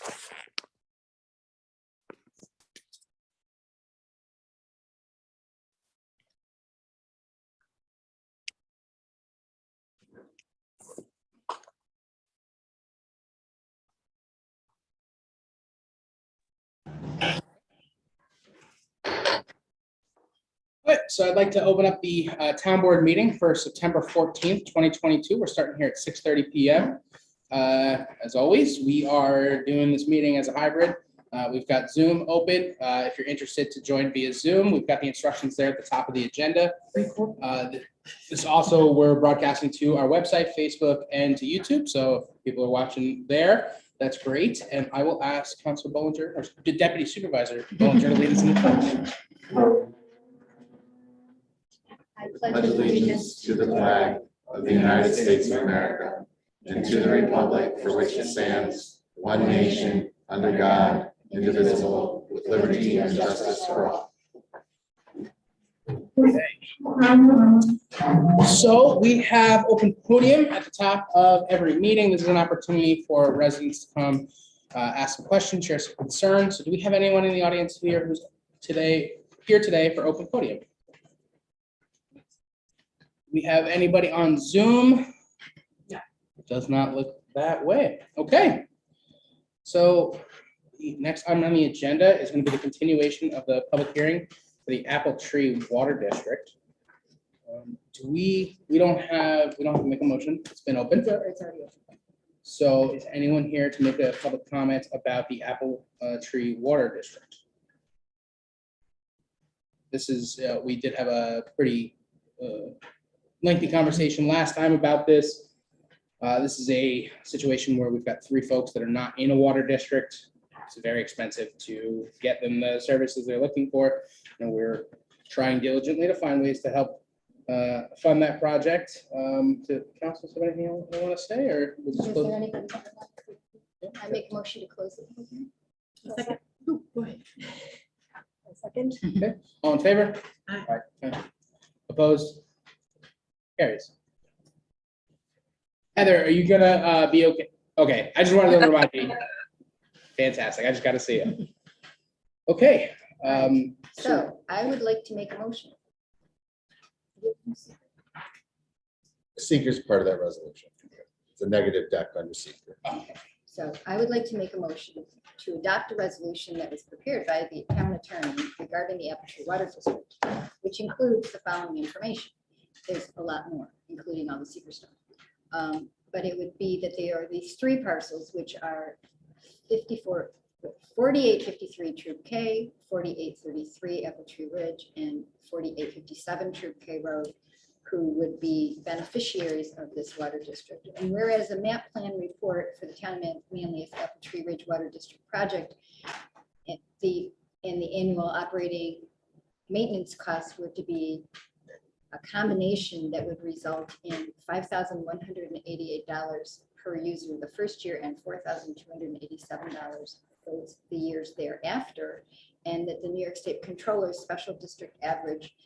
All right, so I'd like to open up the town board meeting for September 14th, 2022. We're starting here at 6:30 p.m. As always, we are doing this meeting as a hybrid. We've got Zoom open. If you're interested to join via Zoom, we've got the instructions there at the top of the agenda. This also, we're broadcasting to our website, Facebook, and to YouTube. So if people are watching there, that's great. And I will ask Councilor Bollinger, or Deputy Supervisor Bollinger, to lead us in the pledge. I pledge allegiance to the flag of the United States of America and to the republic for which it stands, one nation, under God, indivisible, with liberty and justice for all. So we have open podium at the top of every meeting. This is an opportunity for residents to come ask some questions, share some concerns. So do we have anyone in the audience here who's here today for open podium? We have anybody on Zoom? Yeah. It does not look that way. Okay. So the next item on the agenda is going to be the continuation of the public hearing for the Apple Tree Water District. We don't have to make a motion. It's been open. It's already open. So is anyone here to make a public comment about the Apple Tree Water District? This is, we did have a pretty lengthy conversation last time about this. This is a situation where we've got 3 folks that are not in a water district. It's very expensive to get them the services they're looking for. And we're trying diligently to find ways to help fund that project. To council, is there anything you want to say, or we'll just close? I make a motion to close it. Second. Oh, go ahead. A second. Okay. All in favor? Aye. Okay. Opposed? Carries. Heather, are you gonna be okay? Okay, I just wanted to remind you. Fantastic, I just got to see it. Okay. So I would like to make a motion. Seeker's part of that resolution. It's a negative deck under seeker. So I would like to make a motion to adopt a resolution that was prepared by the town attorney regarding the Apple Tree Water District, which includes the following information. There's a lot more, including all the secret stuff. But it would be that there are these 3 parcels, which are 4853 Troop K, 4833 Apple Tree Ridge, and 4857 Troop K Road, who would be beneficiaries of this water district. And whereas a map plan report for the town of Manlius Apple Tree Ridge Water District project, and the annual operating maintenance costs were to be a combination that would result in $5,188 per user the first year and $4,287 for the years thereafter, and that the New York State Controller's special district average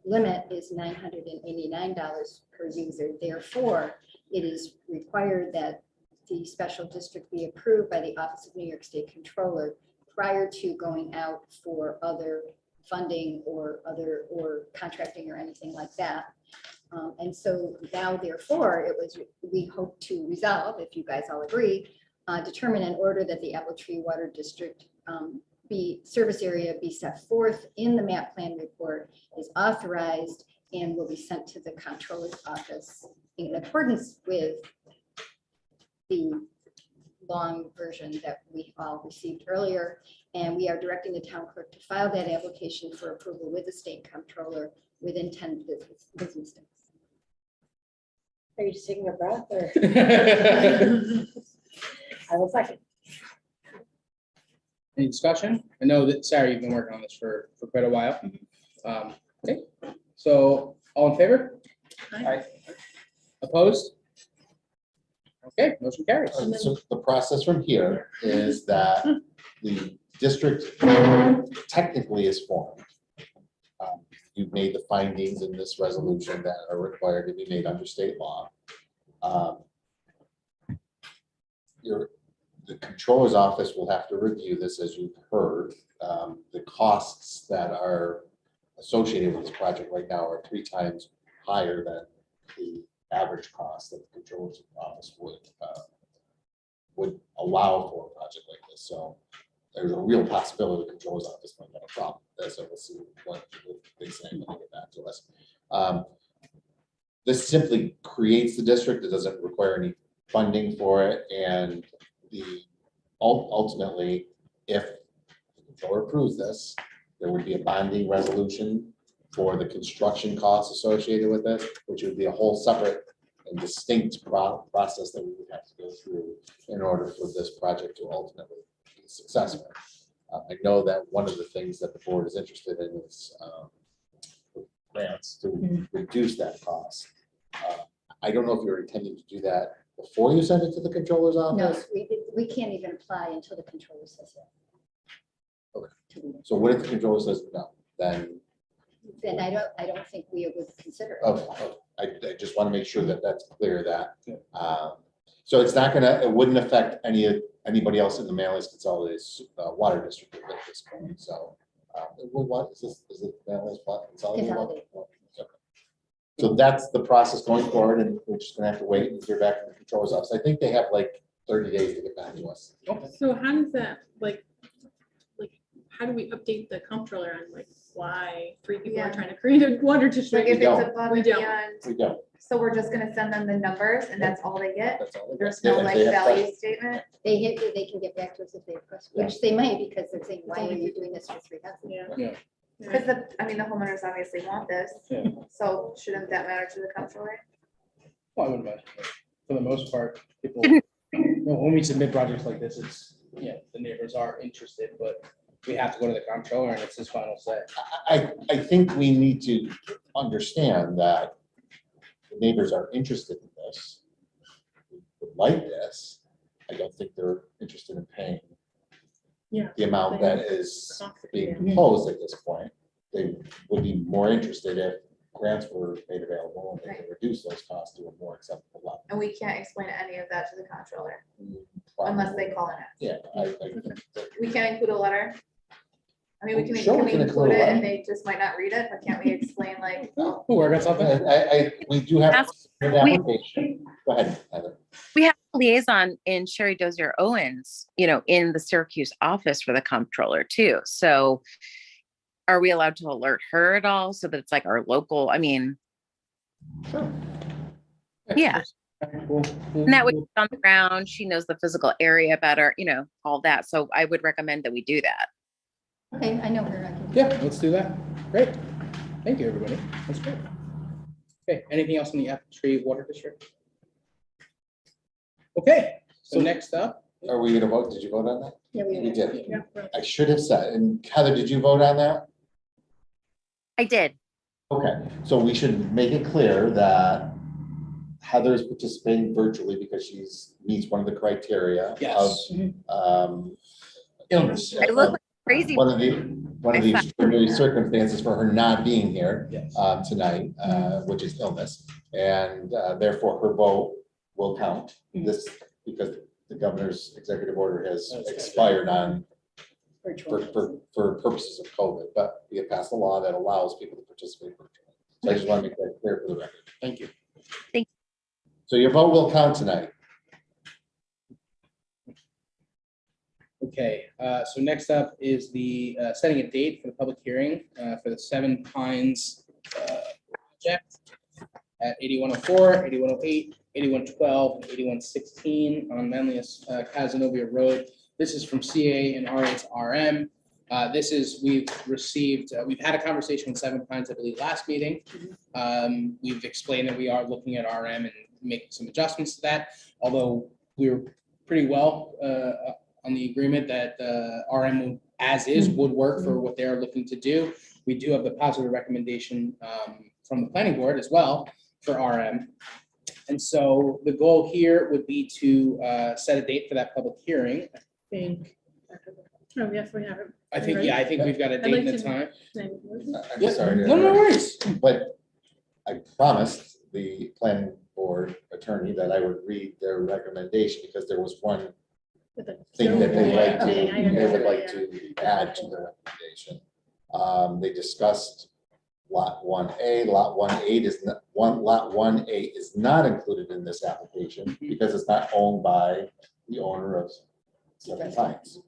limit is $989 per user. Therefore, it is required that the special district be approved by the Office of New York State Controller prior to going out for other funding or contracting or anything like that. And so now, therefore, we hope to resolve, if you guys all agree, determine and order that the Apple Tree Water District service area be set forth in the map plan report, is authorized, and will be sent to the Comptroller's office in accordance with the long version that we all received earlier. And we are directing the town clerk to file that application for approval with the state comptroller within 10 business days. Are you just taking a breath or? I will second. Any discussion? I know that, Sarah, you've been working on this for quite a while. Okay, so all in favor? Aye. Opposed? Okay, motion carries. So the process from here is that the district technically is formed. You've made the findings in this resolution that are required to be made under state law. the controller's office will have to review this, as you've heard. The costs that are associated with this project right now are 3 times higher than the average cost that the controller's office would allow for a project like this. So there's a real possibility the controller's office might have a problem. So we'll see what they say when they get back to us. This simply creates the district. It doesn't require any funding for it. And ultimately, if the controller approves this, there would be a bonding resolution for the construction costs associated with it, which would be a whole separate and distinct process that we would have to go through in order for this project to ultimately be successful. I know that one of the things that the board is interested in is grants to reduce that cost. I don't know if you're intending to do that before you send it to the controller's No, office. we can't even apply until the controller says it. Okay. So what if the controller says no? Then, Then I don't think we would consider it. okay, I just want to make sure that that's clear that. Yeah. So it's not gonna, it wouldn't affect anybody else in the Manlius Consolidated Water District at this point. So what is this? Is it Manlius Consolidated? Consolidated. Okay. So that's the process going forward, and we're just gonna have to wait and hear back from the controller's office. I think they have like 30 days to get back to us. So how does that, like, how do we update the comptroller on like why 3 people are Yeah. trying to create a water Like district? if don't. it's above We and don't. beyond, We don't. so we're just gonna send them the numbers and that's all they get? That's all. they There's got. no If like they have value statement? They can get back to us if they request, which they might, because they're saying, why are you doing this for 3,000? Yeah. Yeah. Because the homeowners obviously want this, Yeah. so shouldn't that matter to the comptroller? Well, I would imagine, but for the most part, people, when we submit projects like this, it's, yeah, the neighbors are interested, but we have to go to the comptroller and it's his final say. I think we need to understand that the neighbors are interested in this, would like this. I don't think they're interested in paying Yeah. the amount that is Cost, being yeah. proposed at this point. They would be more interested if grants were made available and they could reduce those costs to a more acceptable level. And we can't explain any of that to the comptroller unless they call in. Yeah, I think that- We can't include a letter. I mean, we Sure, can we can include include a it letter. and they just might not read it, but can't we explain like, oh, We'll work on something. we do have Ask- an application. Go ahead, Heather. We have a liaison in Sherry Dozier Owens, in the Syracuse office for the comptroller too. So are we allowed to alert her at all so that it's like our local, yeah. And that way she's on the ground, she knows the physical area better, all that. So I would recommend that we do that. Okay, I know her. I can- Yeah, let's do that. Great. Thank you, everybody. That's great. Okay, anything else in the Apple Tree Water District? Okay, so next up, Are we gonna vote? Did you vote on that? Yeah, we We did. did. Yeah, right. I should have said, and Heather, did you vote on that? I did. Okay, so we should make it clear that Heather is participating virtually because meets one of the criteria of yes. illness. I look like crazy. One of the extraordinary circumstances for her not being here Yes. tonight, which is illness, and therefore her vote will count. This, because the governor's executive order has That's right. expired on, Virtual. for purposes of COVID, but we have passed a law that allows people to participate virtually. So I just want to make that clear for the record. Thank you. So your vote will count tonight. Okay, so next up is the setting a date for the public hearing for the Seven Pines project at 8104, 8108, 8112, and 8116 on Manlius Casanova Road. This is from CA and RA to RM. This is, we've had a conversation with Seven Pines, I believe, last meeting. We've explained that we are looking at RM and making some adjustments to that, although we're pretty well on the agreement that RM as is would work for what they're looking to do. We do have the positive recommendation from the planning board as well for RM. And so the goal here would be to set a date for that public hearing. Oh, yes, we have it. I think we've got a I'd date like and a to- time. I'm Yeah, sorry. no worries. But I promised the planning board attorney that I would read their recommendation because there was one With the thing that they'd like zoning to, thing, I they would understand, like yeah. to add to the recommendation. They discussed lot 1A, lot 1A is not, lot 1A is not included in this application because it's not owned by the owner of Seven Pines.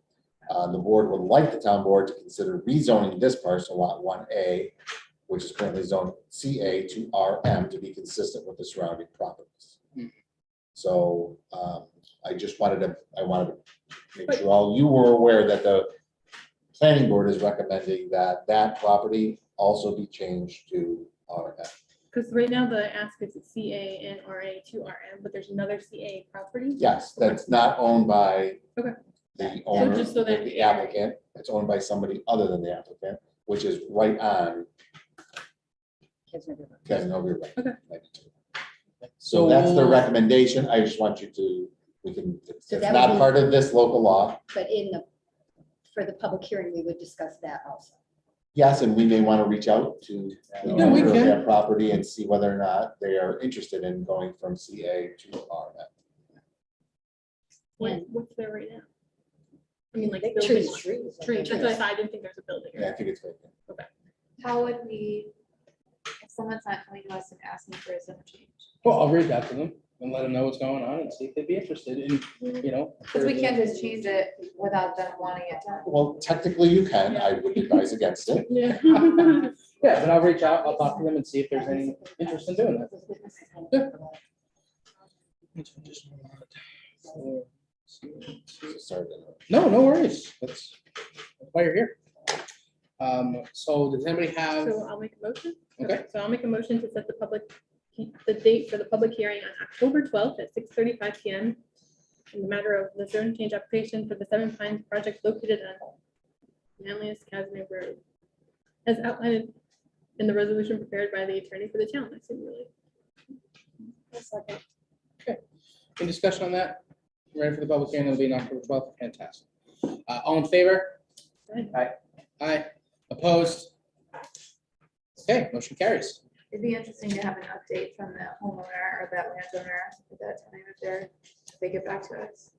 The board would like the town board to consider rezoning this parcel, lot 1A, which is currently zoned CA to RM to be consistent with the surrounding properties. So I wanted to make sure all you were aware that the planning board is recommending that that property also be changed to RM. Because right now the ask is CA and RA to RM, but there's another CA property. Yes, that's not owned by Okay. the owner, just so that- the applicant. It's owned by somebody other than the applicant, which is right on Casanova Road. Okay. 92. So that's the recommendation. I just want you to, it's So that not would be- part of this local law. But for the public hearing, we would discuss that also. Yes, and we may want to reach out to the Yeah, we owner of can. that property and see whether or not they are interested in going from CA to RM. What's there right now? I mean, like Big building trees, wise. trees. I Tree, think. that's what I thought. I didn't think there's a building. Yeah, I think it's vacant. How would we, if someone's not coming to us and asking for a zone change? Well, I'll reach out to them and let them know what's going on and see if they'd be interested in, you know. Because we can't just change it without them wanting it done. Well, technically you can. I would advise against it. Yeah. Yeah, then I'll reach out, I'll talk to them and see if there's any interest in doing that. Sorry. No, no worries. That's why you're here. So does anybody have, So I'll make a motion. Okay. So I'll make a motion to set the date for the public hearing on October 12th at 6:35 PM in the matter of the zone change application for the Seven Pines project located on Manlius Casanova Road, as outlined in the resolution prepared by the attorney for the town. I said really. any discussion on that? Ready for the public hearing? It'll be on October 12th. Fantastic. All in favor? Aye. Aye. Opposed? Okay, motion carries. It'd be interesting to have an update from the homeowner or that landowner at that time if they get back to us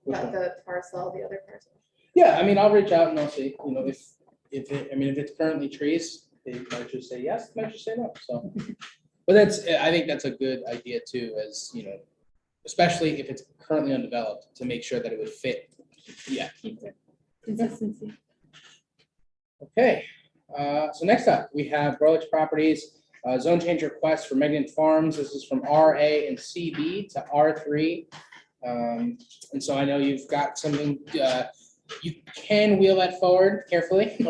about the parcel, the other parcel. Yeah, I mean, I'll reach out and I'll see, you know, if it's currently trees, they might just say yes, might just say no, so. But I think that's a good idea too, as, you know, especially if it's currently undeveloped, to make sure that it would fit. Yeah, Keep the consistency. okay. So next up, we have Burlix Properties, zone change request for Megan Farms. This is from RA and CB to R3. And so I know you've got something, you can wheel that forward carefully. To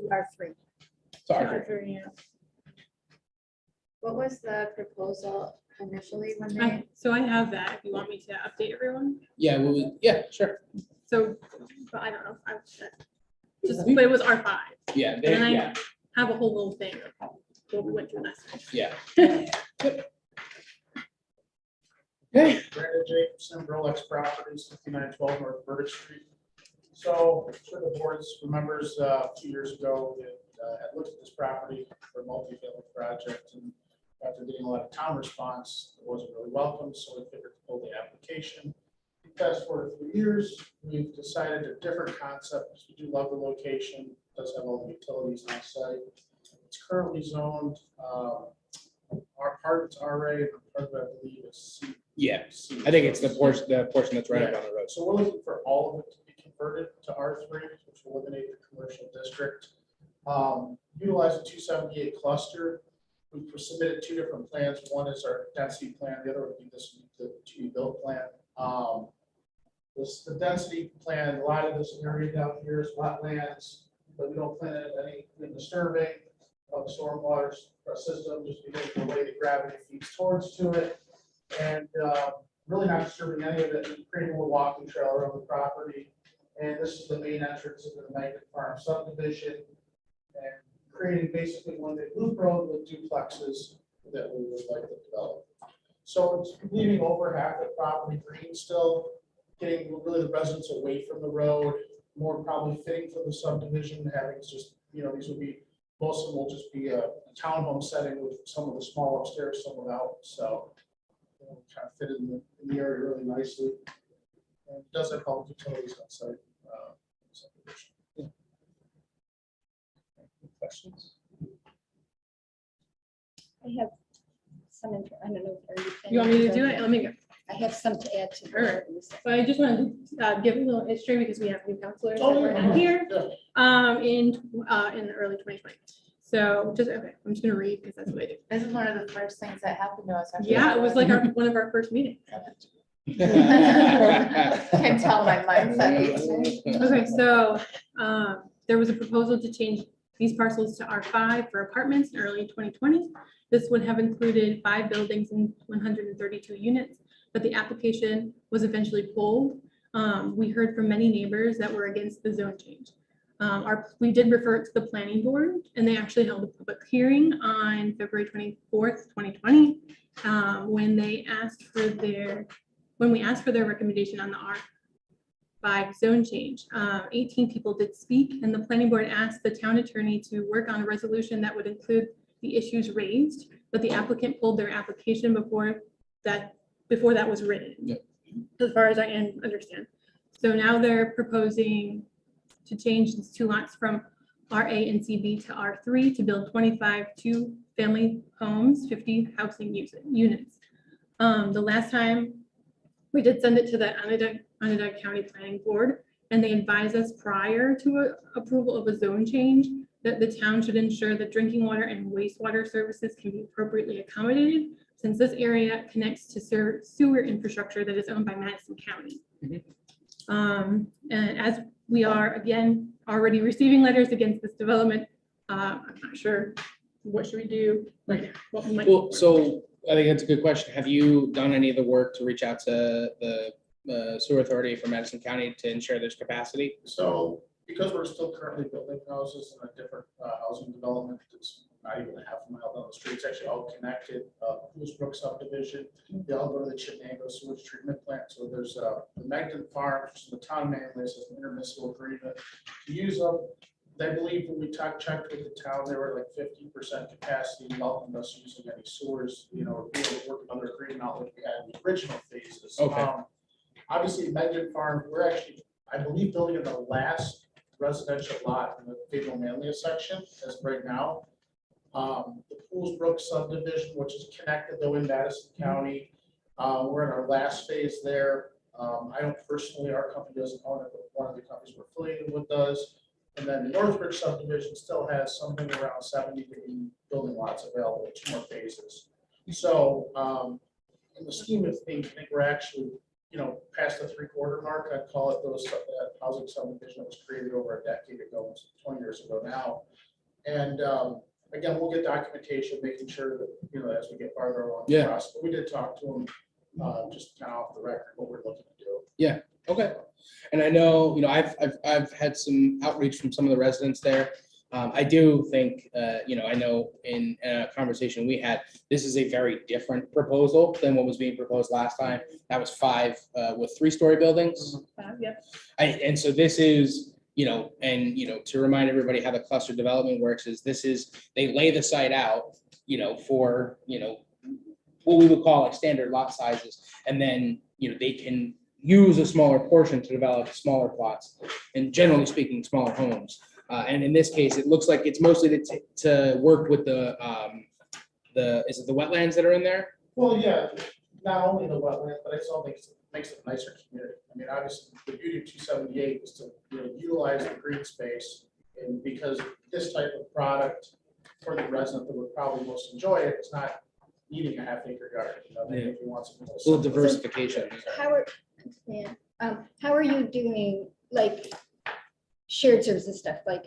R3. Sorry. Yeah. What was the proposal initially when they? So I have that, if you want me to update everyone. Yeah, yeah, sure. So, but I don't know. But it was R5. Yeah, And then yeah, I have a whole little thing of what we went through last time. yeah. Brandon Jacobson, Rolex Properties, 5912 North Burdick Street. So, I'm sure the board remembers a few years ago, we had looked at this property for a multi-family project, and after getting a lot of town response, it wasn't really welcome, so we figured to pull the application. Fast forward 3 years, we've decided a different concept, because we do love the location, it does have all the utilities on site. It's currently zoned, our part is RA, and part of it, I believe, is C. Yeah, I think it's the portion that's right up on the road. So we're looking for all of it to be converted to R3, which will eliminate the commercial district. Utilize the 278 cluster. We've submitted 2 different plans. One is our density plan, the other would be the to-be-built plan. The density plan, a lot of this area down here is wetlands, but we don't plan anything disturbing of the stormwater system, just because of the way the gravity feeds towards to it. And really not disturbing any of it, and creating a little walking trail around the property. And this is the main entrance into the Megan Farm subdivision, and creating basically one big loop road with duplexes that we would like to develop. So it's leaving over half the property green still, getting really the residents away from the road, more probably fitting for the subdivision, having just, you know, these would be, most of them will just be a townhome setting with some of the small upstairs, some without, so. kind of fit in the area really nicely. And it does have public utilities on site. Subdivision. Any questions? I have some, I don't know. are You want me to do planning it? Let me go. I have some to add to. Sure. So I just wanted to give a little history because we have new counselors that Oh, were yeah. not here Yeah. in the early 2020. So just, okay, I'm just gonna read because that's what I do. This is one of the first things that happened to us. after Yeah, it was like that. one of our first meetings. Can tell my mindset. Okay, so there was a proposal to change these parcels to R5 for apartments in early 2020. This would have included 5 buildings and 132 units, but the application was eventually pulled. We heard from many neighbors that were against the zone change. We did refer it to the planning board, and they actually held a public hearing on February 24th, 2020, when we asked for their recommendation on the R5 zone change. 18 people did speak, and the planning board asked the town attorney to work on a resolution that would include the issues raised, but the applicant pulled their application before that was written. Yep. As far as I understand. So now they're proposing to change these 2 lots from RA and CB to R3 to build 25 two-family homes, 50 housing units. The last time we did send it to the Onondaga County Planning Board, and they advised us prior to approval of a zone change that the town should ensure that drinking water and wastewater services can be appropriately accommodated, since this area connects to sewer infrastructure that is owned by Madison County. And as we are, again, already receiving letters against this development, I'm not sure, what should we do right now? What we might- Well, so I think that's a good question. Have you done any of the work to reach out to the sewer authority for Madison County to ensure there's capacity? So because we're still currently building houses in a different housing development, it's not even a half a mile down the street. It's actually all connected. Brook subdivision, they all go to the Chenango sewage treatment plant. So there's the Magdon Farm, which is the town of Manlius, has an intermunicipal agreement to use them. They believe when we checked with the town, they were like 50% capacity, welcome us using any sewers, we were working on their agreement out like we had in the original phases. Okay. Obviously, Magdon Farm, we're actually, I believe, building in the last residential lot in the Fayetteville Manlius section as of right now. The Brook subdivision, which is connected though in Madison County, we're in our last phase there. I don't personally, our company doesn't own it, but one of the companies we're affiliated with does. And then the Northbridge subdivision still has something around 70 to 80 building lots available, 2 more phases. So in the scheme of things, I think we're actually, past the 3/4 mark. I'd call it that housing subdivision that was created over a decade ago, 20 years ago now. And again, we'll get documentation, making sure that, as we get farther along the process. But we did talk to them just kind of off the record what we're looking to do. Okay. And I know, I've had some outreach from some of the residents there. I do think, I know in a conversation we had, this is a very different proposal than what was being proposed last time. That was 5 with 3-story buildings. Yeah. And so this is, to remind everybody how the cluster development works is they lay the site out, for, what we would call like standard lot sizes. And then, they can use a smaller portion to develop smaller plots and generally speaking, smaller homes. And in this case, it looks like it's mostly to work with is it the wetlands that are in there? Well, yeah, not only the wetland, but I still think it makes it a nicer community. I mean, obviously, the beauty of 278 is to utilize the green space, and because this type of product for the resident that would probably most enjoy it, it's not needing a half-acre garden. Maybe if you want something A little diversification. How are you doing, like, shared services stuff, like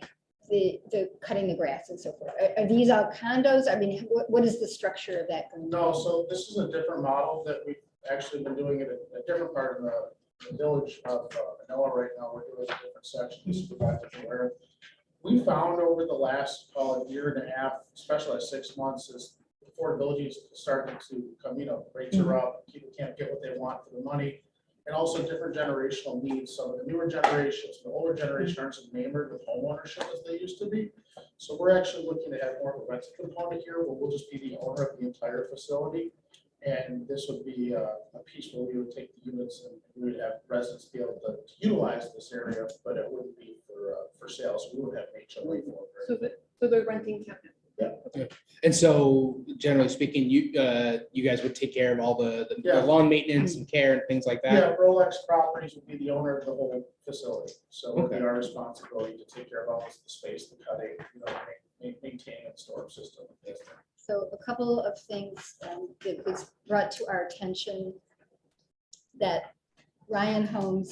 the cutting the grass and so forth? Are these all condos? I mean, what is the structure of that? No, so this is a different model that we've actually been doing it in a different part of the village of Manila right now. We're doing a different section. This is about different area. We found over the last, call it, year and a half, especially 6 months, is affordability is starting to come, rates are up, people can't get what they want for the money. And also different generational needs. Some of the newer generations, the older generation aren't as enamored with home ownership as they used to be. So we're actually looking to have more of a rental component here where we'll just be the owner of the entire facility. And this would be a piece where we would take the units and we would have residents be able to utilize this area, but it wouldn't be for sale, so we would have an HOA for it. So they're renting tenants. And so generally speaking, you guys would take care of all the Yeah. lawn maintenance and care and things like that? Yeah, Rolex Properties would be the owner of the whole facility, so it would be Okay. our responsibility to take care of all the space, the cutting, maintain and storage system. So a couple of things that was brought to our attention that Ryan Holmes,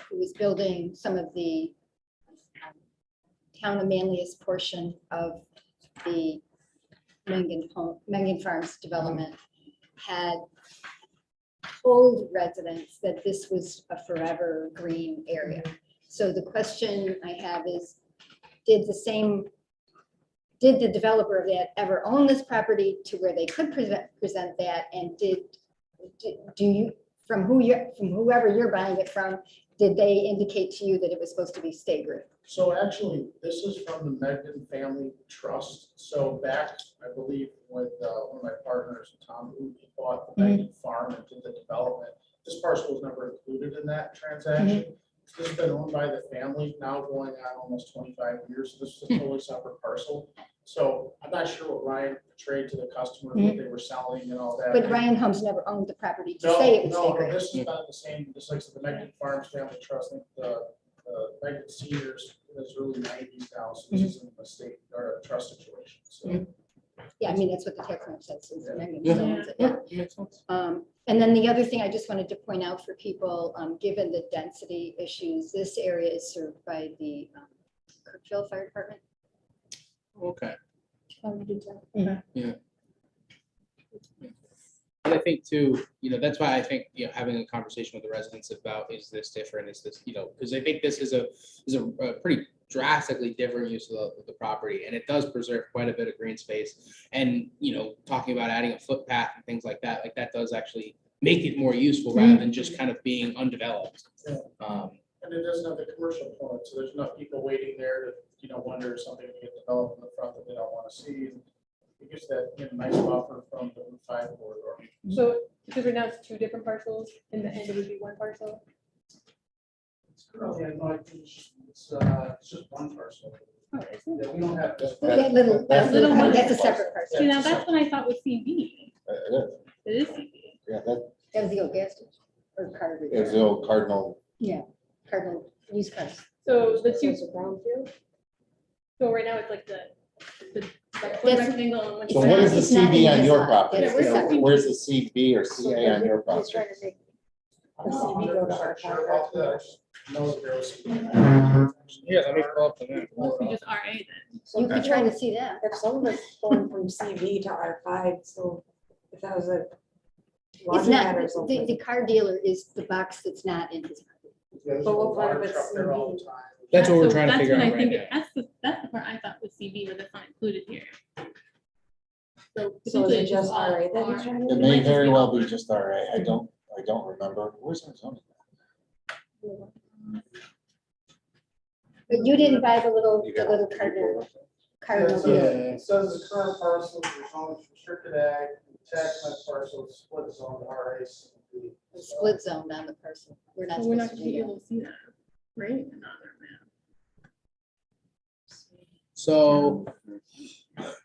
who was building some of the town of Manlius portion of the Mengen Farms development, had told residents that this was a forever green area. So the question I have is, did the developer of that ever own this property to where they could present that? And do you, from whoever you're buying it from, did they indicate to you that it was supposed to be stay green? So actually, this is from the Megden Family Trust. So back, I believe, with one of my partners, Tom, who bought the Megden farm and did the development. This parcel was never included in that transaction. This has been owned by the family now going on almost 25 years. This is a totally separate parcel. So I'm not sure what Ryan portrayed to the customer, what they were selling and all that. But Ryan Holmes never owned the property to No, say it was stay no, green. this is not the same, just like the Megden Farms Family Trust, I think the Megden Seniors, it's early 90s now, so this isn't a state or a trust situation, so. Yeah, I mean, that's what the tax map says. Is the Mengen Yeah. owns it. Makes sense. And then the other thing I just wanted to point out for people, given the density issues, this area is served by the Kirkville Fire Department. Okay. Mhm. Yeah. And I think too, that's why I think, having a conversation with the residents about, is this different, is this, because I think this is a pretty drastically different use of the property, and it does preserve quite a bit of green space. And, talking about adding a footpath and things like that does actually make it more useful rather than just kind of being undeveloped. Yeah. And it doesn't have the commercial component, so there's not people waiting there to, wonder if something will get developed in the front that they don't want to see. It gives that nice buffer from the Route 5 corridor. So because right now it's two different parcels, in the end it would be one parcel. It's currently, I know, it's just one parcel. Oh, is it? Yeah, we don't have. That little, That little one. that's a separate parcel. See, now that's what I thought was CB. It is. It is CB. Yeah, that That was the old gas station or car is repair. the old Cardinal. Yeah, Cardinal used cars. So the two, There's a brownfield. so right now it's like the That's- rectangle and one. So what is the It's not CB in on his your lot. property? That's the separate. Where's the CB or So CA on your He's property? trying to make the I'm CB go to not our sure about that. I contract. just know that there was. Yeah, let me pull up the map. Must be just RA then. You could try to see that. If some of it's going from CV to R5, so if that was a It's laundromat not, or the something. car dealer is the box that's not in his. But what part of it's There all the CB? time. That's what we're So trying to that's figure what I out right think now. That's the part I thought was CB, but that's not included here. So So is essentially it it's just all RA that he's R. trying It to do? may just very be well all be R. just RA. I don't remember. Where's our zoning? But you didn't buy the little You got Cardinal. Yeah, Cardinal. so Yeah. it says the current parcel is on restricted ag, tax net parcel is split zone RAC. The split zone on the parcel. We're not So we're not supposed to gonna be do that. able to see that, right? Not on our map. So,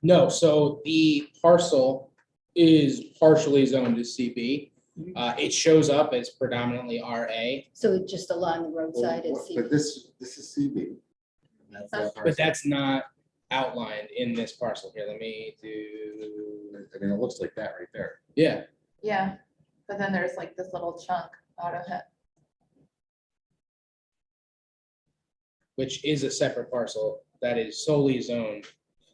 no, so the parcel is partially zoned as CB. It shows up as predominantly RA, So just along the roadside is. But this is CB. but that's not outlined in this parcel here. Let me do, I mean, it looks like that right there. yeah. Yeah, but then there's like this little chunk out of it. Which is a separate parcel that is solely zoned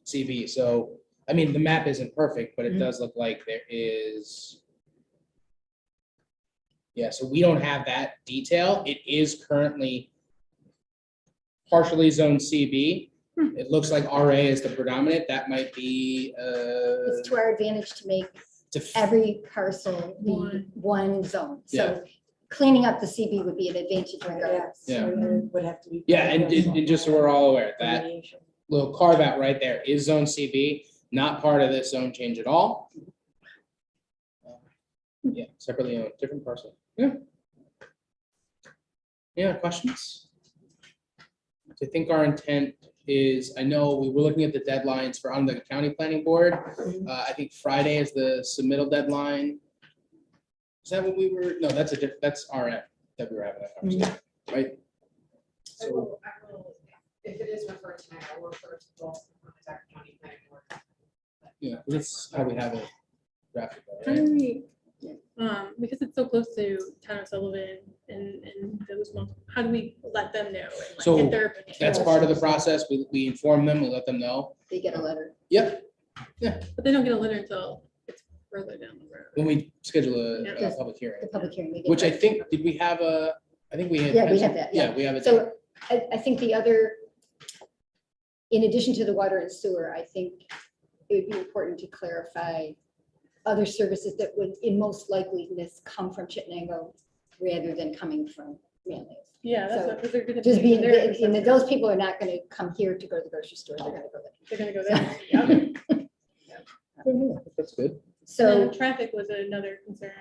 CB. So, I mean, the map isn't perfect, but it does look like there is. Yeah, so we don't have that detail. It is currently partially zoned CB. It looks like RA is the predominant. That might be, It's to our advantage to make to every parcel be one zone. So cleaning up the CB would be an advantage regardless. Yeah. So there would have to be. yeah, and just so we're all aware, that Remediation. little carve out right there is zone CB, not part of this zone change at all. Yeah, separately owned, different parcel. Yeah. Yeah, questions? I think our intent is, I know we were looking at the deadlines for on the county planning board. I think Friday is the submittal deadline. Is that what we were, no, that's that's RM that we were having that conversation, right? So, If it is referred tonight, I will refer to both contact county planning board. yeah, that's how we have it drafted. How right? do we, because it's so close to Town of Sullivan and those, how do we let them know? and, like, So, get their opinion? That's part of the process. We inform them, we let them know. They get a letter. Yep, But they don't get a letter until it's further down the road. when we schedule a Yeah. public hearing, The public hearing. they get which I letters. think, did we have I think we had. Yeah, we have that, yeah. Yeah, we have it. So I think the other, in addition to the water and sewer, I think it would be important to clarify other services that would in most likeliness come from Chittenango rather than coming from Manlius. Yeah, that's So, what, because they're gonna. Just being, they're- and that those people are not going to come here to go to the grocery store, they're going to go there. They're gonna go there. Yep. That's good. And So, then traffic was another concern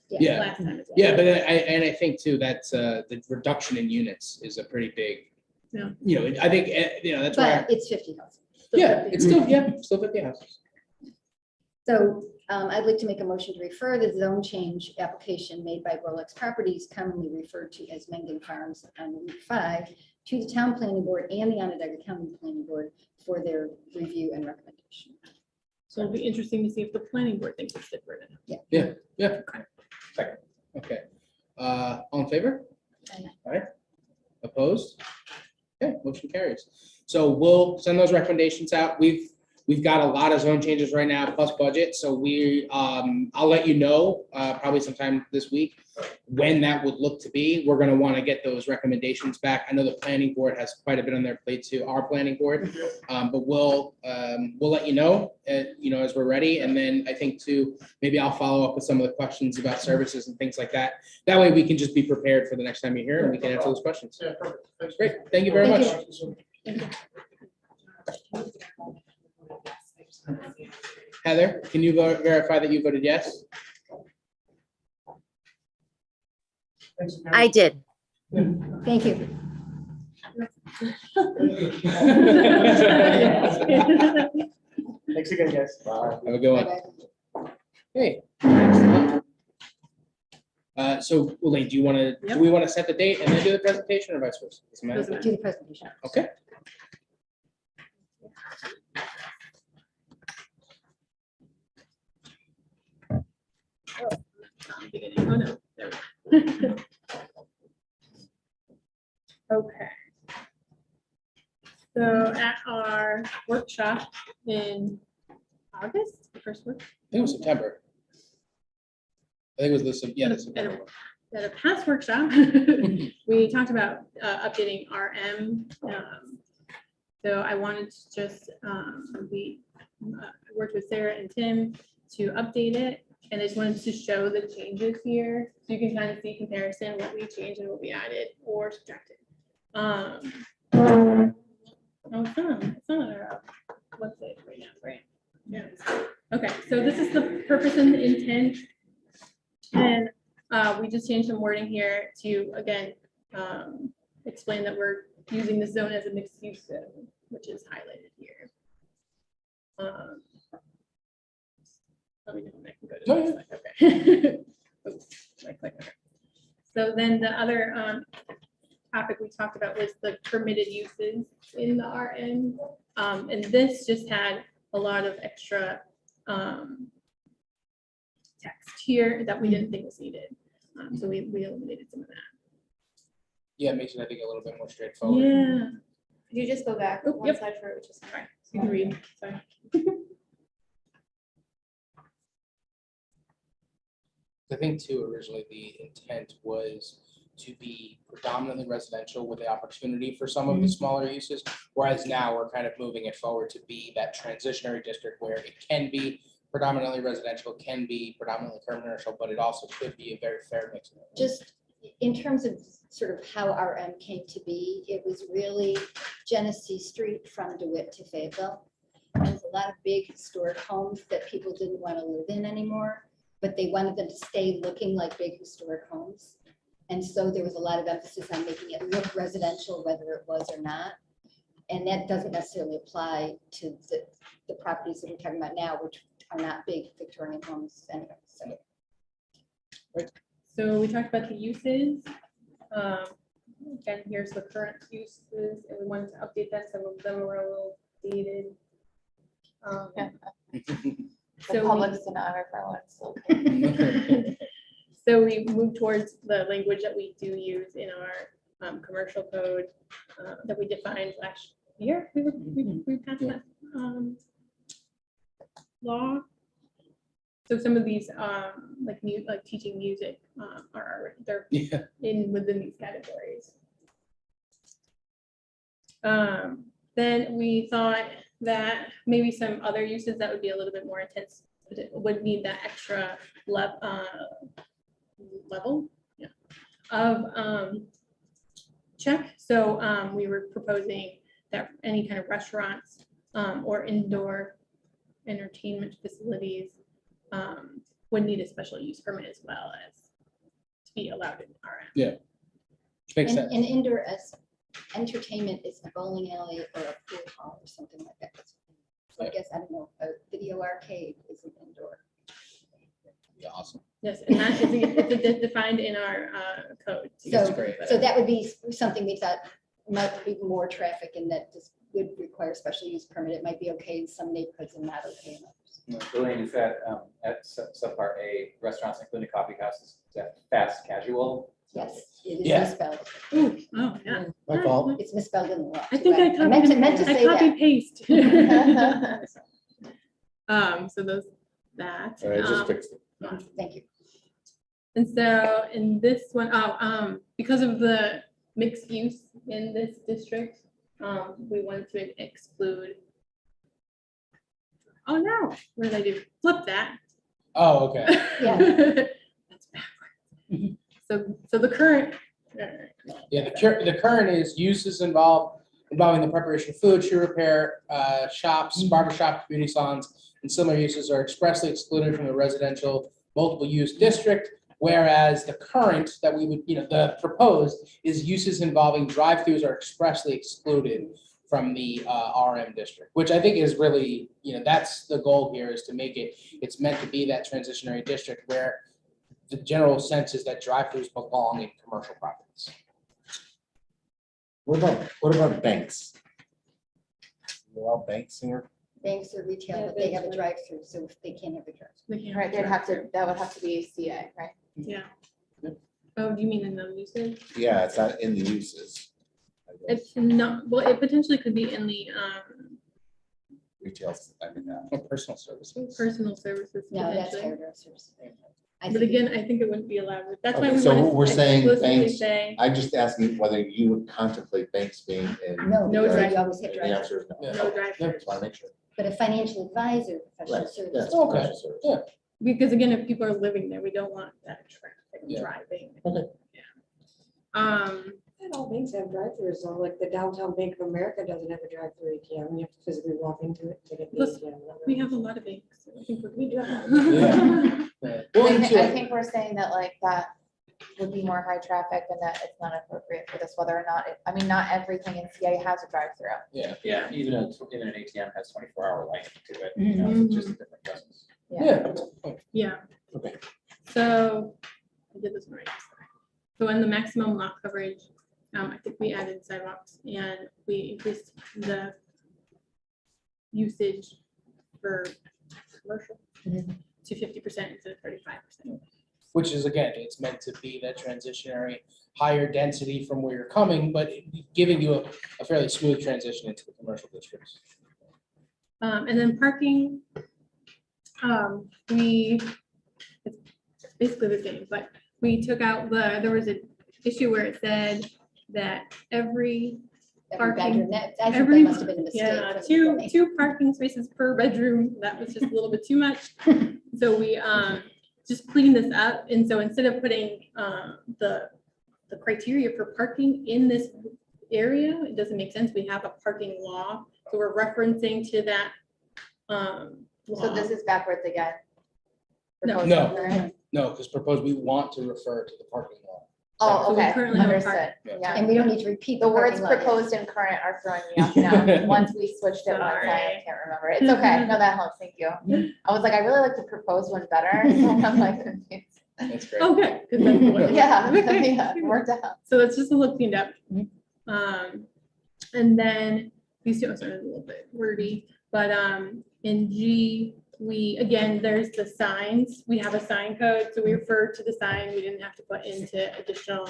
Yeah. last time as well. Yeah, but I think too, that's the reduction in units is a pretty big. Yeah. You know, I think, that's why, but it's 50 houses. yeah, it's still, still 50 houses. So I'd like to make a motion to refer the zone change application made by Rolex Properties, commonly referred to as Mendon Farms on Route 5, to the Town Planning Board and the Onondaga County Planning Board for their review and recommendation. So it'll be interesting to see if the planning board thinks it's different. Yeah. Okay. All in favor? Aye. All right. Opposed? Okay, motion carries. So we'll send those recommendations out. We've got a lot of zone changes right now, plus budget, so I'll let you know, probably sometime this week, when that would look to be. We're gonna wanna get those recommendations back. I know the planning board has quite a bit on their plate too, our planning board. But we'll let you know, as we're ready, and then I think too, maybe I'll follow up with some of the questions about services and things like that. That way we can just be prepared for the next time you're here and we can answer those questions. Yeah, perfect. Thanks. Great, thank you very Thank much. Heather, can you verify that you voted yes? Thanks again. I did. Thank you. Thanks again, guys. Bye. Have a good one. Bye-bye. Okay. So, Elaine, do Yep. we want to set the date and then do the presentation or vice versa? Doesn't matter. Doesn't matter. Do the presentation. Okay. Beginning. Oh, no. There we go. Okay. So at our workshop in August, the first work. I think it was September. I think it was the September. At a past workshop, we talked about updating RM. So I wanted to just, we worked with Sarah and Tim to update it. And I just wanted to show the changes here, so you can kind of see comparison, what we changed and what we added or subtracted. No, it's not, what's it right now, right? Yeah. Okay, so this is the purpose and the intent. And we just changed some wording here to, again, explain that we're using this zone as a mixed use zone, which is highlighted here. Let me know when I can go to the next slide. Okay. Oops, my clicker. So then the other topic we talked about was the permitted uses in the RN. And this just had a lot of extra text here that we didn't think was needed. So we eliminated some of that. Yeah, it makes it, I think, a little bit more straightforward. Yeah. Could you just go back Oh, one yep. slide for it, which is fine. You can read, sorry. I think too, originally the intent was to be predominantly residential with the opportunity for some of the smaller uses. Whereas now we're kind of moving it forward to be that transitionary district where it can be predominantly residential, can be predominantly commercial, but it also could be a very fair mix. Just in terms of sort of how RM came to be, it was really Genesee Street from DeWitt to Fayetteville. There's a lot of big historic homes that people didn't want to live in anymore. but they wanted them to stay looking like big historic homes. And so there was a lot of emphasis on making it look residential, whether it was or not. And that doesn't necessarily apply to the properties that we're talking about now, which are not big Victorian homes anyway, so. So we talked about the uses. Again, here's the current uses, and we wanted to update that. Some of them were a little dated. The So we- public's an honor for one, so. So we moved towards the language that we do use in our commercial code that we defined last year. We passed that law. So some of these like teaching music they're Yeah. in within these categories. Then we thought that maybe some other uses that would be a little bit more intense would need that extra level yeah, of check. So we were proposing that any kind of restaurants or indoor entertainment facilities would need a special use permit as well as to be allowed in RM. Yeah. Makes sense. And indoor as entertainment is a bowling alley or a pool hall or something like that. So I guess, I don't know, a video arcade is an indoor. Yeah, awesome. Yes, and that is it's defined in our code. That's So, great. so that would be something we thought might be more traffic and that this would require special use permit. It might be okay in some neighborhoods and not okay in others. Elaine, is that at subpart A, restaurants including coffee houses, is that fast casual? Yes, it is Yeah. misspelled. Ooh, oh, yeah. My fault. It's misspelled in the law. I too. think I meant to I say copy that. paste. So those, that. All right, just fixed it. Thank you. And so in this one, because of the mixed use in this district, we wanted to exclude. Oh, no, what did I do? Flip that. Oh, okay. Yeah. That's backwards. So the current. Yeah, the current is uses involving the preparation of food, shoe repair, shops, barbershop, beauty salons, and similar uses are expressly excluded from the residential multiple use district. Whereas the current that we would, the proposed is uses involving drive-throughs are expressly excluded from the RM district, which I think is really, that's the goal here, is to make it's meant to be that transitionary district where the general sense is that drive-throughs belong in commercial properties. What about banks? Allow banks here? Banks are retail, Yeah, but they have a banks are- drive-through, so they can't have a drive. Right, that would have to be CA, right? Yeah. Oh, do you mean in the usage? Yeah, it's not in the uses. I guess. It's not, well, it potentially could be in the Retail, I mean, Or personal services. personal services. No, that's potentially. hairdressers. I But think- again, I think it wouldn't be allowed. That's why Okay, we so want to we're saying explicitly banks- say I'm just asking whether you would contemplate banks being in. No, No because drive- you always have The drive-through. answer is no. Yeah. no drive-through. Just want to make sure. But a financial advisor, professional Right, service. yes, Okay. professional service. Yeah. Because again, if people are living there, we don't want that traffic Yeah. driving. Okay. Yeah. And all banks have drive-throughs, so like the downtown Bank of America doesn't have a drive-through ATM. You have to physically walk into it to get the Plus, ATM. we have a lot of banks. I think We do have. Yeah. Well, and I to- think we're saying that like that would be more high traffic and that it's not appropriate for this, whether or not, not everything in CA has a drive-through. Yeah. Yeah, even an ATM has 24-hour life to it, Mhm. it's just a different presence. Yeah. Yeah. Okay. So I did this one right. So in the maximum lot coverage, I think we added sidewalks and we increased the usage for commercial to 50% instead of 35%. Which is, again, it's meant to be that transitionary higher density from where you're coming, but giving you a fairly smooth transition into the commercial districts. And then parking, it's basically the same, but we took out there was an issue where it said that every Every Parking. bedroom, I think Every- that must have been a mistake. yeah, from the two beginning. parking spaces per bedroom, that was just a little bit too much. So we just cleaned this up, and so instead of putting the criteria for parking in this area, it doesn't make sense, we have a parking law, so we're referencing to that So this is backwards again. No. proposed No. current? No, because proposed, we want to refer to the parking lot. Oh, So we okay, currently have a park- understood, Yeah. yeah. And we don't need to repeat. The words parking lot. proposed and current are throwing me off now. Once we switched it once, I Sorry. can't remember. It's okay. No, that helps. Thank you. I was like, I really like the proposed one better. So I'm like confused. That's great. Okay. 'cause that's the one. Yeah, Okay. yeah, worked out. So that's just a look cleaned up. And then these two, sorry, a little bit wordy, but in G, again, there's the signs. We have a sign code, so we refer to the sign. We didn't have to put into additional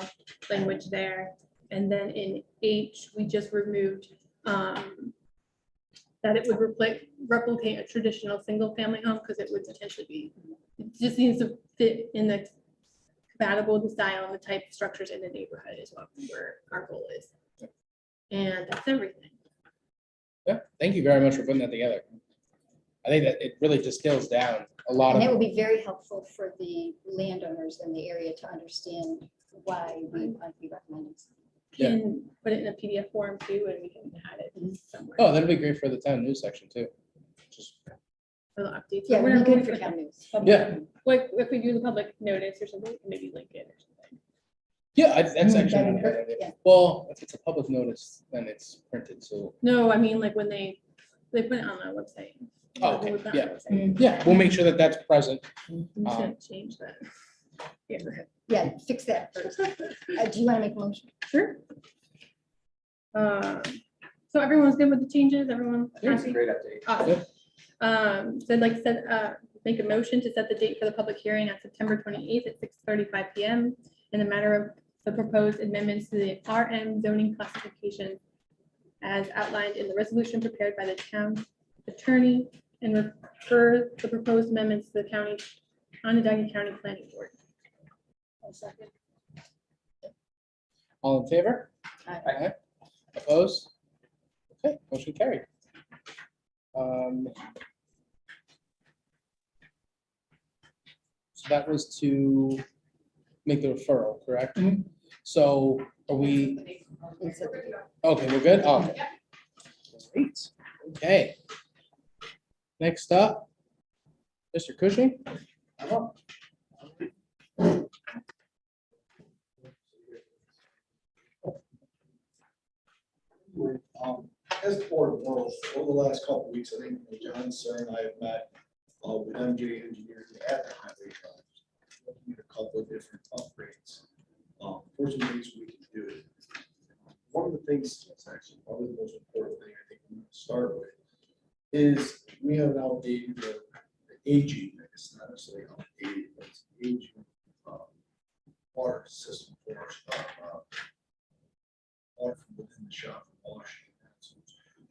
language there. And then in H, we just removed that it would replicate a traditional single-family home because it would potentially be, it just needs to fit in the compatible with the style and the type of structures in the neighborhood is what our goal is. And that's everything. Yeah, thank you very much for putting that together. I think that it really distills down a lot And that would of, be very helpful for the landowners in the area to understand why we might be recommending. Yeah. Can put it in a PDF form too, and we can add it somewhere. oh, that'd be great for the town news section too. Just For the updates. Yeah, it would be Whatever good we for put town in. news. Yeah. Like if we do the public notice or something, we can maybe link it or something. Yeah, that's actually That'd not be a bad perfect, idea. yeah. Well, if it's a public notice, then it's printed, so, No, I mean, like when they put it on the website. Oh, We'll okay, put it on the website. yeah, we'll make sure that that's present. I'm just gonna change that. Yeah, Yeah, fix that first. Do you want to make a motion? sure. So everyone's good with the changes? Everyone I think it's a happy? great update. Awesome. So I'd like to make a motion to set the date for the public hearing on September 28th at 6:35 PM in the matter of the proposed amendments to the RM zoning classification as outlined in the resolution prepared by the town attorney and refer the proposed amendments to the county, Onondaga County Planning Board. All in favor? Aye. Opposed? Okay, motion carried. So that was to make the referral, correct? So are we, okay, we're good? Oh, okay. Great. Okay. Next up, Mr. Cushing. As the board knows, over the last couple of weeks, I think John, Sir, and I have met with MJ engineers at the highway trust, looking at a couple of different upgrades. First of things we can do. One of the things that's actually probably the most important thing I think we need to start with is we have now the aging, it's not necessarily outdated, but it's aging water system for our water from within the shop from washing.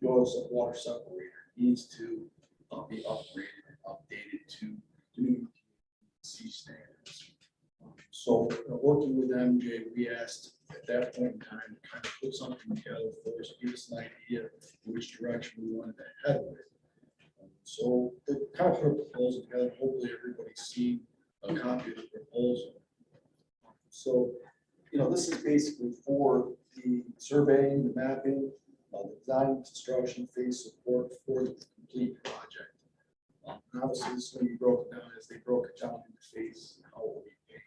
The oil water separator needs to be upgraded and updated to new C standards. So working with MJ, we asked at that point in time to kind of put something together for us, give us an idea of which direction we wanted to head with. So they kind of put a proposal together. Hopefully everybody's seen a copy of the proposal. So, this is basically for the surveying, the mapping, the design, construction, phase support for the complete project. And obviously, this is going to be broken down as they broke it down into phase and how it will be paid.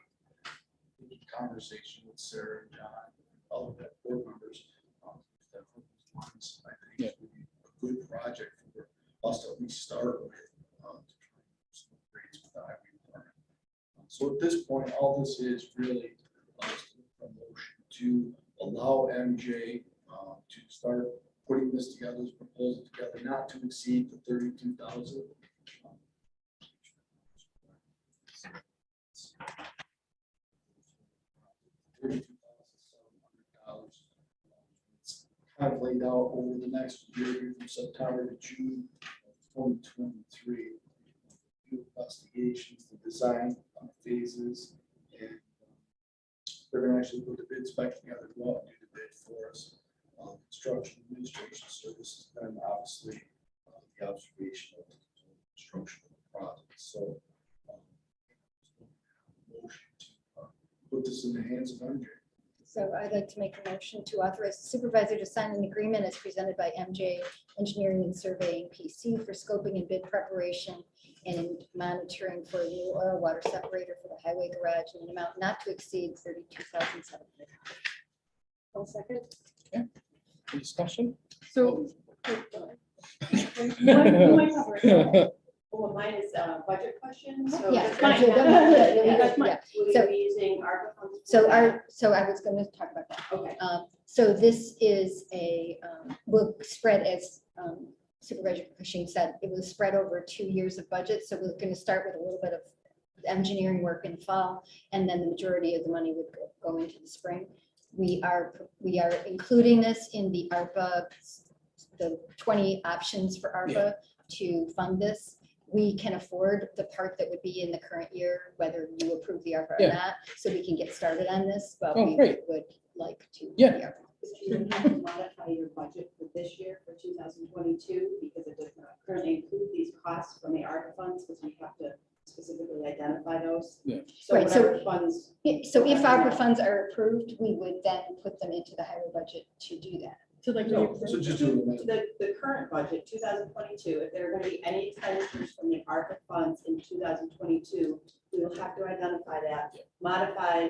Conversation with Sarah and John, all of that board members. I think it would be a good project for us to at least start with. Some upgrades with the highway department. So at this point, all this is really a motion to allow MJ to start putting this together, this proposal together, not to exceed the 32,000. Kind of laid out over the next year from September to June of 2023. Investigations, the design phases, and they're going to actually put the bid spec together, go out and do the bid for us. Construction administration services, and obviously the observation of the construction of the project. So, motion to put this in the hands of MJ. So I'd like to make a motion to authorize the supervisor to sign an agreement as presented by MJ Engineering and Surveying PC for scoping and bid preparation and monitoring for a new oil water separator for the highway garage in an amount not to exceed $32,700. One second. Any discussion? So. Well, mine is a budget question, so. Yeah, does fine. that- Yeah, That's fine. Will So- you be using ARPA funds? for So that? I was going to talk about that. Okay. So this is will spread as Supervisor Cushing said, it was spread over 2 years of budget. So we're going to start with a little bit of engineering work in the fall, and then the majority of the money would go into the spring. We are including this in the ARPA, the 20 options for ARPA to fund this. We can afford the part that would be in the current year, whether you approve the ARPA or Yeah. not, so we can get started on this, but Oh, we great. would like to. Yeah. the ARPA. Do you have to modify your budget for this year for 2022 because it does not currently include these costs from the ARPA funds, because we have to specifically identify those. Yeah. So Right, so- whatever funds. So if ARPA funds are approved, we would then put them into the highway budget to do that. To like. No, So just to amend. The current budget, 2022, if there are going to be any expenditures from the ARPA funds in 2022, we will have to identify that, modify,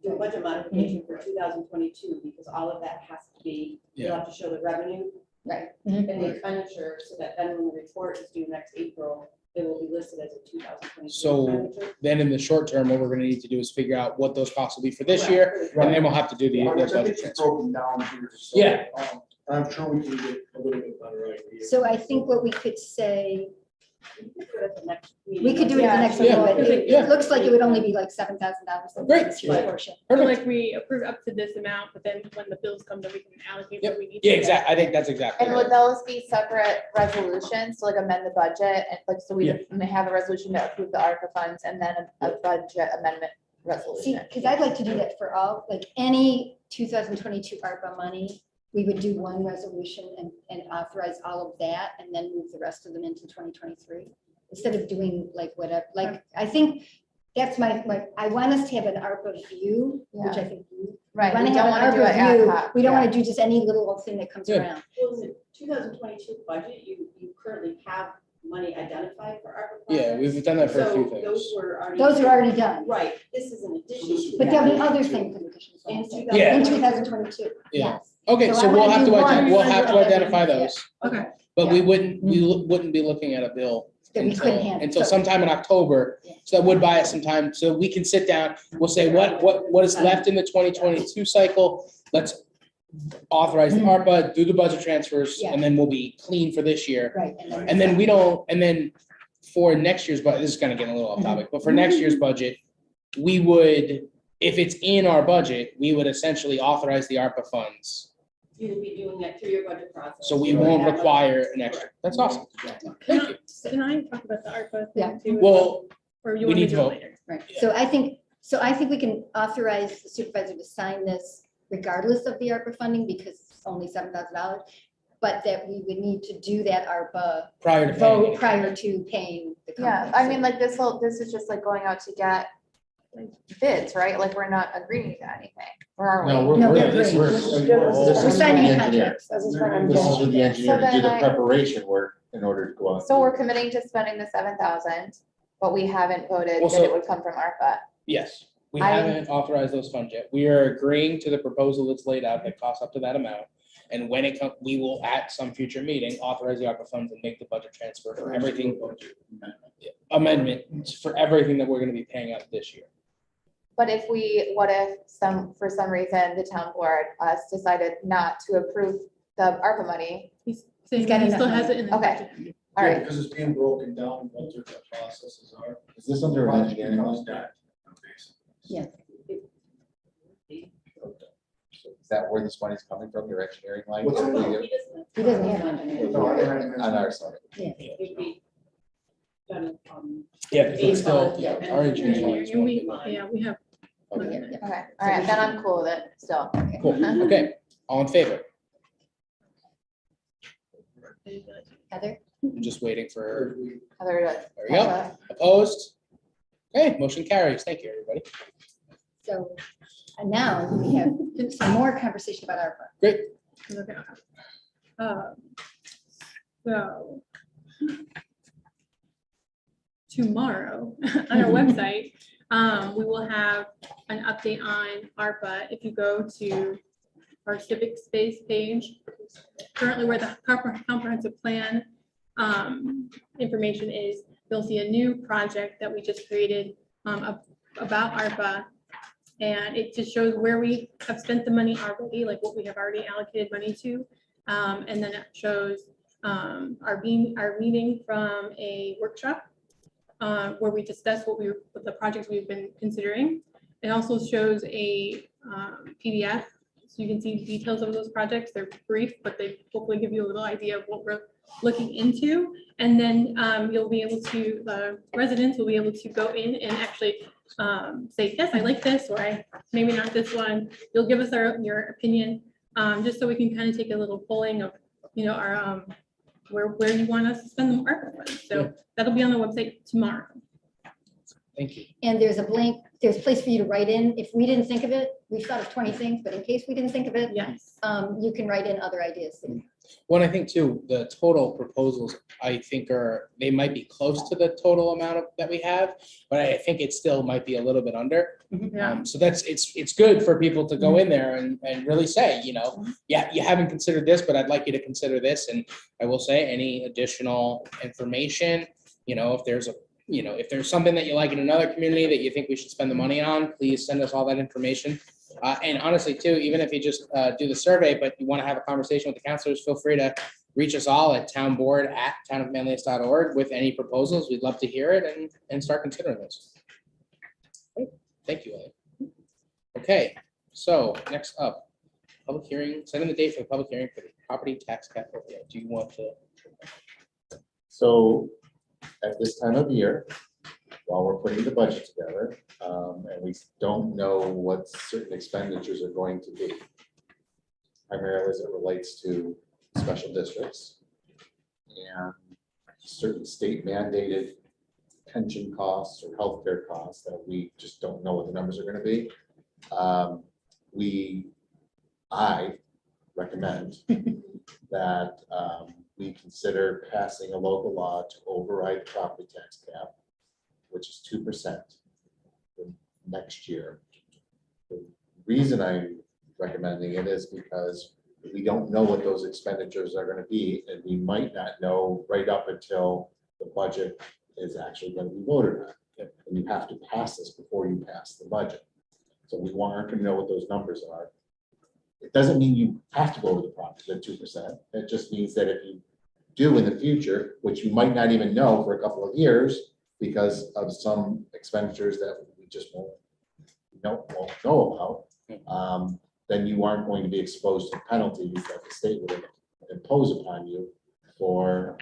do a budget modification for 2022, because all of that has to be, you'll have to show the revenue Right. and the expenditure, so that then when the report is due next April, it will be listed as a 2022 So- expenditure. Then in the short term, what we're gonna need to do is figure out what those costs will be for this year, and then we'll have to do the I budget think it's transfer. broken down here. so, Yeah. I'm sure we can get a little bit better idea. So I think what we could say, We could do it at the next meeting. we could do it at the next Yeah. one, but Yeah. it looks like it would only be like $7,000. Great. Portion. So Perfect. like we approve up to this amount, but then when the bills come, then we can allocate Yep. what we need. Yeah, to. exactly. I think that's exactly. And right. would those be separate resolutions to like amend the budget and like, so we Yeah. may have a resolution to approve the ARPA funds and then a budget amendment See, resolution? because I'd like to do that for all, like any 2022 ARPA money, we would do one resolution and authorize all of that and then move the rest of them into 2023. Instead of doing like whatever, like, I think that's I want us to have an ARPA view, which I think you. Right, want we to don't have want an to do it ARPA ad view. hoc. We don't yeah. want to do just any little old thing that comes Yeah. around. Well, in the 2022 budget, you currently have money identified for ARPA. Yeah, projects. we've done that for a few So things. those were already. Those are already done, Right, this is an addition to. but there'll be that. other things in addition. to In that. Yeah. In 2022, Yeah. yes. Okay, So so I we'll wanna have do to, one we'll for have to every- identify yeah. those, Okay. but Yeah. we wouldn't be looking at a bill That we couldn't until, handle. until So- sometime in October. Yeah. So that would buy us some time, so we can sit down, we'll say what is left in the 2022 cycle. Let's authorize the ARPA, do the budget transfers, Mm-hmm. Yeah. and then we'll be clean for this year. Right. And then we don't, and then for next year's budget, this is kind of getting a little off topic, but for next year's budget, we would, if it's in our budget, we would essentially authorize the ARPA funds. You would be doing that through your budget process. So we You won't have a- require an extra. That's awesome. Thank you. Can I talk about the ARPA Yeah. thing too? Well, Or you we want me need to to do it vote. later? Right, Yeah. so I think we can authorize the supervisor to sign this regardless of the ARPA funding because it's only $7,000. But that we would need to do that ARPA prior to paying vote it. prior to paying the company. Yeah, I mean, like this is just like going out to get bids, right? Like, we're not agreeing to anything, or are we? No, we're, No, we're, we're this agreeing. this is We're for signing the a engineer. contract. This is what I'm This is doing. for the engineer to So do the then I- preparation work in order to go out. So we're committing to spending the 7,000, but we haven't voted Well, that so- it would come from ARPA. Yes, we I- haven't authorized those funds yet. We are agreeing to the proposal that's laid out that costs up to that amount. And when it comes, we will at some future meeting authorize the ARPA funds and make the budget transfer for everything. Amendment for everything that we're gonna be paying out this year. But what if for some reason, the town board decided not to approve the ARPA money? He's saying got that he enough still has money. it in the Okay. budget. All right, Because it's being broken down, what the processes are. Is this under an Project engineering becomes line? that, basically. Yeah. Is that where this money's coming from, your engineering line? What's Oh, it? no, Every year? he doesn't. He doesn't have one. No, I don't On our side. It'd be done, Yeah, because it's still, Yeah. our engineering line is one We, big line. yeah, we have. Okay. Yeah, yeah. okay, all right, then I'm cool with it still. Cool, okay, all in favor? Heather? I'm just waiting for, Heather, there we go, opposed? Okay, motion carries, thank you, everybody. So And now we have some more conversation about ARPA. Great. Okay. So tomorrow on our website, we will have an update on ARPA. If you go to our civic space page, currently where the comprehensive plan information is, you'll see a new project that we just created about ARPA. And it just shows where we have spent the money already, like what we have already allocated money to. And then it shows our meeting from a workshop where we discussed what the projects we've been considering. It also shows a PDF, so you can see details of those projects. They're brief, but they hopefully give you a little idea of what we're looking into. And then you'll be able to, residents will be able to go in and actually say, yes, I like this, or maybe not this one. You'll give us your opinion, just so we can kind of take a little polling of, our where you want us to spend the ARPA funds. So that'll be on the website tomorrow. Thank you. And there's a place for you to write in. If we didn't think of it, we've thought of 20 things, but in case we didn't think of it, Yes. you can write in other ideas. One, I think too, the total proposals, I think they might be close to the total amount that we have, but I think it still might be a little bit under. Yeah. So it's good for people to go in there and really say, yeah, you haven't considered this, but I'd like you to consider this. And I will say any additional information, if there's something that you like in another community that you think we should spend the money on, please send us all that information. And honestly, too, even if you just do the survey, but you want to have a conversation with the counselors, feel free to reach us all at townboard@townofmanlius.org with any proposals. We'd love to hear it and start considering those. Thank you, Ellie. Okay, so next up, public hearing, setting the date for the public hearing for the property tax cap. Do you want to? So at this time of year, while we're putting the budget together, and we don't know what certain expenditures are going to be, primarily as it relates to special districts and certain state mandated pension costs or healthcare costs that we just don't know what the numbers are going to be. I recommend that we consider passing a local law to override property tax cap, which is 2% next year. The reason I'm recommending it is because we don't know what those expenditures are going to be, and we might not know right up until the budget is actually going to be voted on. And you have to pass this before you pass the budget. So we aren't going to know what those numbers are. It doesn't mean you have to go over the property at 2%. It just means that if you do in the future, which you might not even know for a couple of years because of some expenditures that we just won't know about, then you aren't going to be exposed to penalties that the state would impose upon you for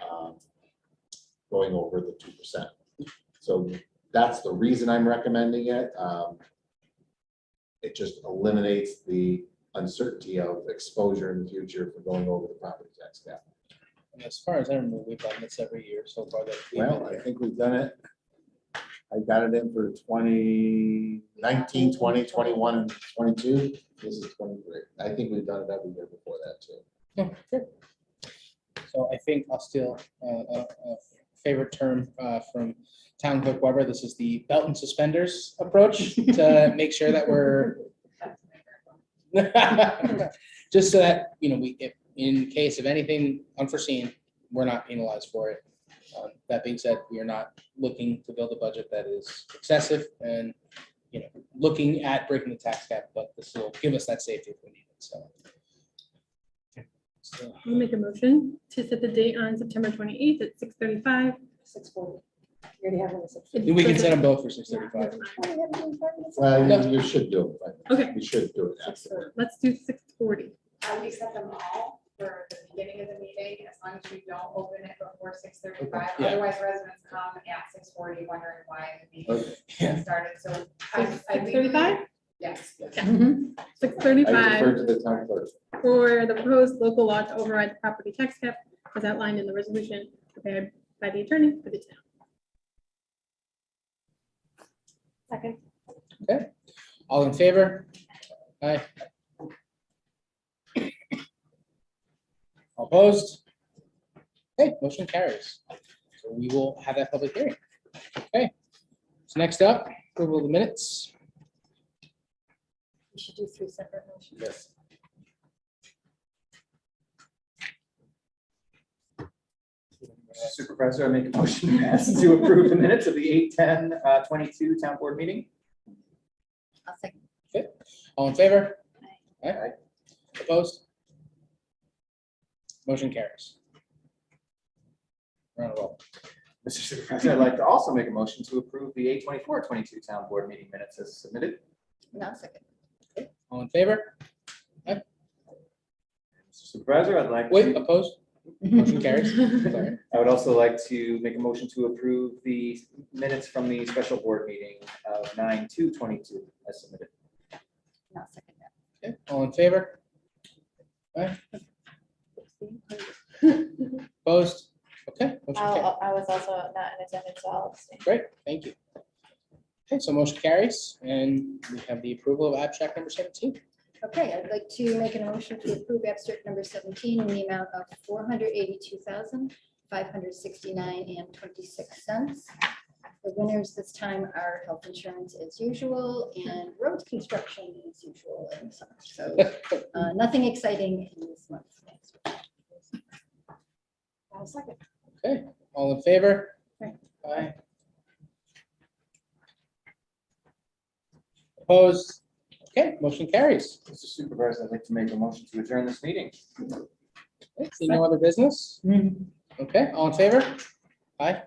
going over the 2%. So that's the reason I'm recommending it. It just eliminates the uncertainty of exposure in the future for going over the property tax cap. And as far as I remember, we've done this every year so far. Well, I think we've done it. I got it in for 2019, 20, 21, and 22. This is 23. I think we've done it every year before that too. Yeah, sure. So I think I'll steal a favorite term from Town Clerk Weber. This is the belt and suspenders approach to make sure that we're just so that, if in case of anything unforeseen, we're not penalized for it. That being said, we are not looking to build a budget that is excessive and, looking at breaking the tax cap, but this will give us that safety if we need it, so. We'll make a motion to set the date on September 28th at 6:35. 6:40. You already have it at 6:40. We can set them both for 6:35. Well, you should do it. But Okay. we should do it after. Let's do 6:40. We set them all for the beginning of the meeting, as long as we don't open it before 6:35. Yeah. Otherwise, residents come at 6:40 wondering why the meeting Yeah. started, so. 6:35? Yes. I 6:35 defer to the town clerk. for the proposed local law to override the property tax cap as outlined in the resolution prepared by the attorney for the town. Second. Okay, all in favor? Aye. All opposed? Okay, motion carries. So we will have that public hearing. Okay. So next up, approval of the minutes. We should do 3 separate motions. Yes. Supervisor, I make a motion to approve the minutes of the 8/10/22 town board meeting. I'll second. All in favor? Aye. Aye. Opposed? Motion carries. We're on a roll. Mr. Supervisor, I'd like to also make a motion to approve the 8/24/22 town board meeting minutes as submitted. And I'll second. All in favor? Mr. Supervisor, I'd like. Wait, to- opposed? Motion carries. Sorry. I would also like to make a motion to approve the minutes from the special board meeting of 9/2/22 as submitted. And I'll second that. Okay, all in favor? Aye. Opposed? Okay. Motion carries. I was also not in attendance, so I'll abstain. Great, thank you. Okay, so motion carries, and we have the approval of abstract number 17. Okay, I'd like to make a motion to approve abstract number 17 in the amount of $482,569.26. The winners this time are health insurance as usual and road construction as usual in the summer. So nothing exciting in this month. I'll second. Okay, all in favor? Aye. Aye. Opposed? Okay, motion carries. Mr. Supervisor, I'd like to make a motion to adjourn this meeting. Okay, see no other business? Okay, all in favor? Aye.